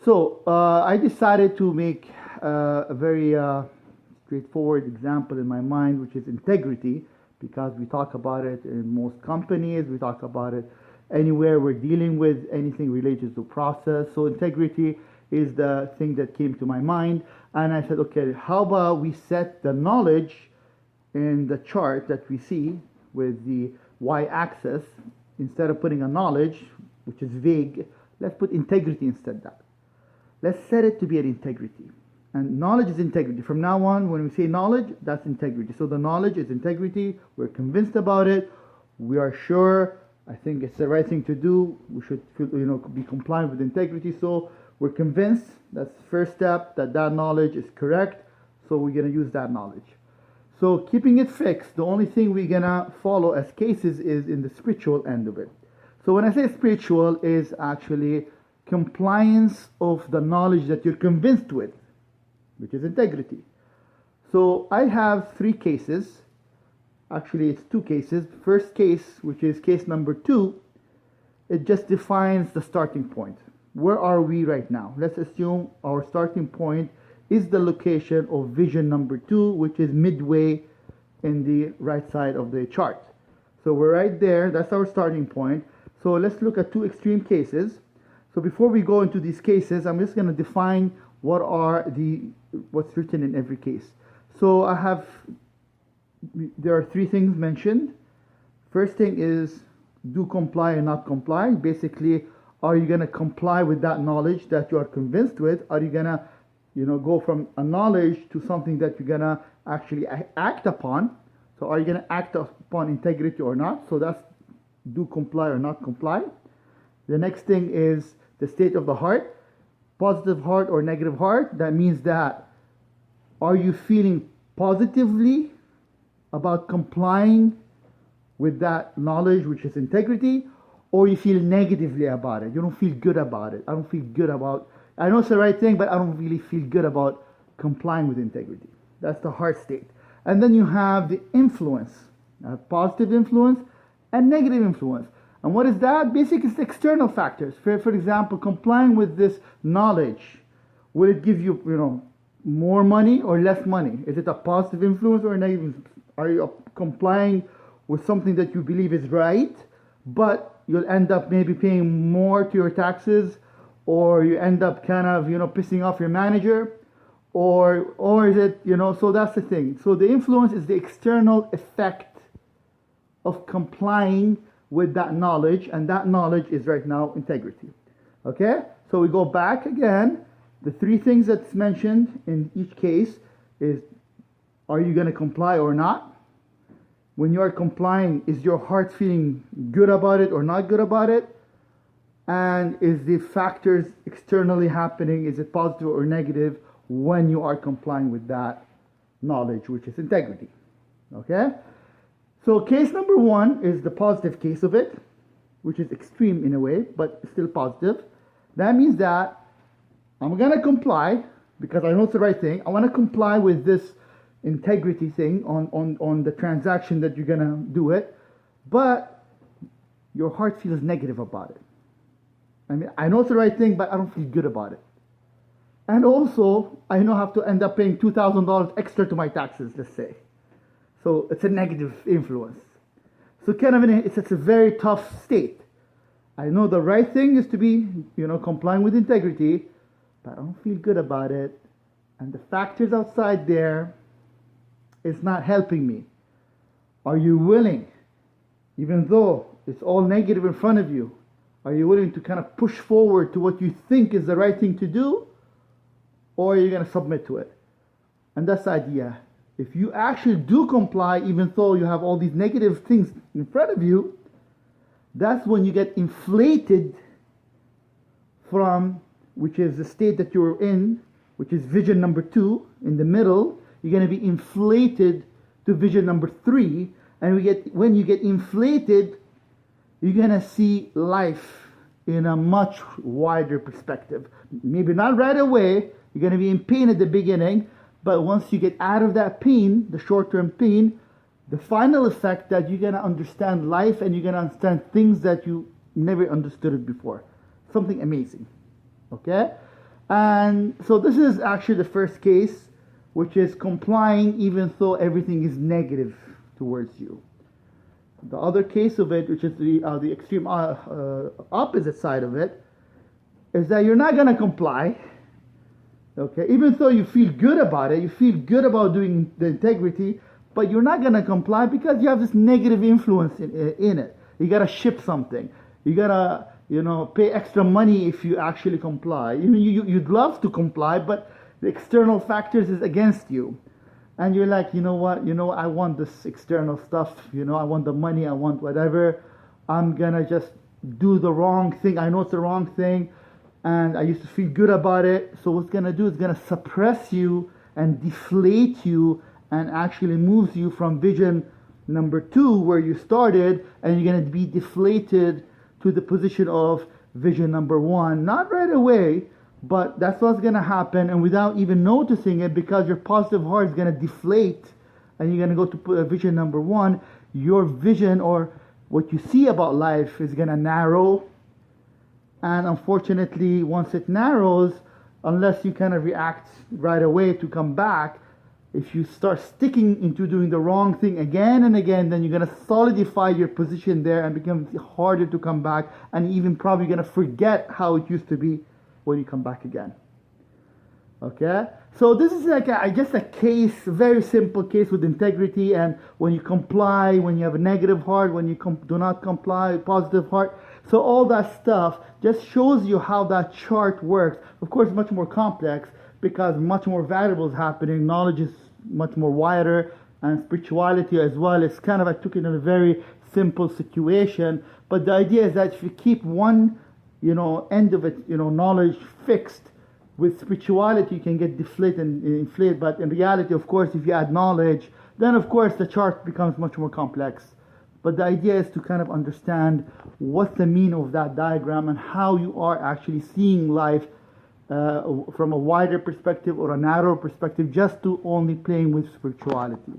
So I decided to make a very straightforward example in my mind, which is integrity, because we talk about it in most companies, we talk about it anywhere we're dealing with anything related to process. So integrity is the thing that came to my mind, and I said, okay, how about we set the knowledge in the chart that we see with the y-axis, instead of putting a knowledge, which is vague, let's put integrity instead of that. Let's set it to be an integrity. And knowledge is integrity. From now on, when we say knowledge, that's integrity. So the knowledge is integrity. We're convinced about it. We are sure. I think it's the right thing to do. We should, be compliant with integrity. So we're convinced. That's the first step, that knowledge is correct. So we're going to use that knowledge. So keeping it fixed, the only thing we're going to follow as cases is in the spiritual end of it. So when I say spiritual, is actually compliance of the knowledge that you're convinced with, which is integrity. So I have three cases. Actually, it's two cases. First case, which is case number 2, it just defines the starting point. Where are we right now? Let's assume our starting point is the location of vision number 2, which is midway in the right side of the chart. So we're right there. That's our starting point. So let's look at two extreme cases. So before we go into these cases, I'm just going to define what's written in every case. So there are three things mentioned. First thing is do comply and not comply. Basically, are you going to comply with that knowledge that you are convinced with? Are you going to, go from a knowledge to something that you're going to actually act upon? So are you going to act upon integrity or not? So that's do comply or not comply. The next thing is the state of the heart, positive heart or negative heart. That means that are you feeling positively about complying with that knowledge, which is integrity, or you feel negatively about it? You don't feel good about it. I don't feel good about, I know it's the right thing, but I don't really feel good about complying with integrity. That's the heart state. And then you have the influence, positive influence and negative influence. And what is that? Basically, it's external factors. For example, complying with this knowledge, will it give you, more money or less money? Is it a positive influence or a negative influence? Are you complying with something that you believe is right, but you'll end up maybe paying more to your taxes, or you end up kind of, pissing off your manager, or is it, so that's the thing. So the influence is the external effect of complying with that knowledge, and that knowledge is right now integrity. Okay? So we go back again. The three things that's mentioned in each case is, are you going to comply or not? When you are complying, is your heart feeling good about it or not good about it? And is the factors externally happening, is it positive or negative when you are complying with that knowledge, which is integrity? Okay? So case number 1 is the positive case of it, which is extreme in a way, but still positive. That means that I'm going to comply because I know it's the right thing. I want to comply with this integrity thing on the transaction that you're going to do it, but your heart feels negative about it. I mean, I know it's the right thing, but I don't feel good about it. And also, I know I have to end up paying $2,000 extra to my taxes, let's say. So it's a negative influence. So kind of it's a very tough state. I know the right thing is to be, complying with integrity, but I don't feel good about it. And the factors outside there, it's not helping me. Are you willing, even though it's all negative in front of you, are you willing to kind of push forward to what you think is the right thing to do? Or are you going to submit to it? And that's the idea. If you actually do comply, even though you have all these negative things in front of you, that's when you get inflated from, which is the state that you're in, which is vision number 2, in the middle. You're going to be inflated to vision number 3. And when you get inflated, you're going to see life in a much wider perspective. Maybe not right away. You're going to be in pain at the beginning. But once you get out of that pain, the short-term pain, the final effect that you're going to understand life and you're going to understand things that you never understood it before. Something amazing. Okay? And so this is actually the first case, which is complying even though everything is negative towards you. The other case of it, which is the extreme opposite side of it, is that you're not going to comply. Okay, even though you feel good about it, you feel good about doing the integrity, but you're not going to comply because you have this negative influence in it. You got to ship something. You got to, pay extra money if you actually comply. You'd love to comply, but the external factors is against you. And you're like, you know what, I want this external stuff, I want the money, I want whatever. I'm going to just do the wrong thing. I know it's the wrong thing. And I used to feel good about it. So what's going to do is going to suppress you and deflate you and actually moves you from vision number 2 where you started, and you're going to be deflated to the position of vision number 1. Not right away, but that's what's going to happen, and without even noticing it, because your positive heart is going to deflate and you're going to go to vision number 1, your vision or what you see about life is going to narrow. And unfortunately, once it narrows, unless you kind of react right away to come back, if you start sticking into doing the wrong thing again and again, then you're going to solidify your position there and become harder to come back, and even probably going to forget how it used to be when you come back again. Okay? So this is like, I guess, a case, a very simple case with integrity. And when you comply, when you have a negative heart, when you do not comply, positive heart. So all that stuff just shows you how that chart works. Of course, much more complex because much more variables happening. Knowledge is much more wider, and spirituality as well. It's kind of, I took it in a very simple situation. But the idea is that if you keep one, end of it, knowledge fixed, with spirituality you can get deflated and inflated. But in reality, of course, if you add knowledge, then of course the chart becomes much more complex. But the idea is to kind of understand what's the meaning of that diagram and how you are actually seeing life from a wider perspective or a narrower perspective, just to only playing with spirituality.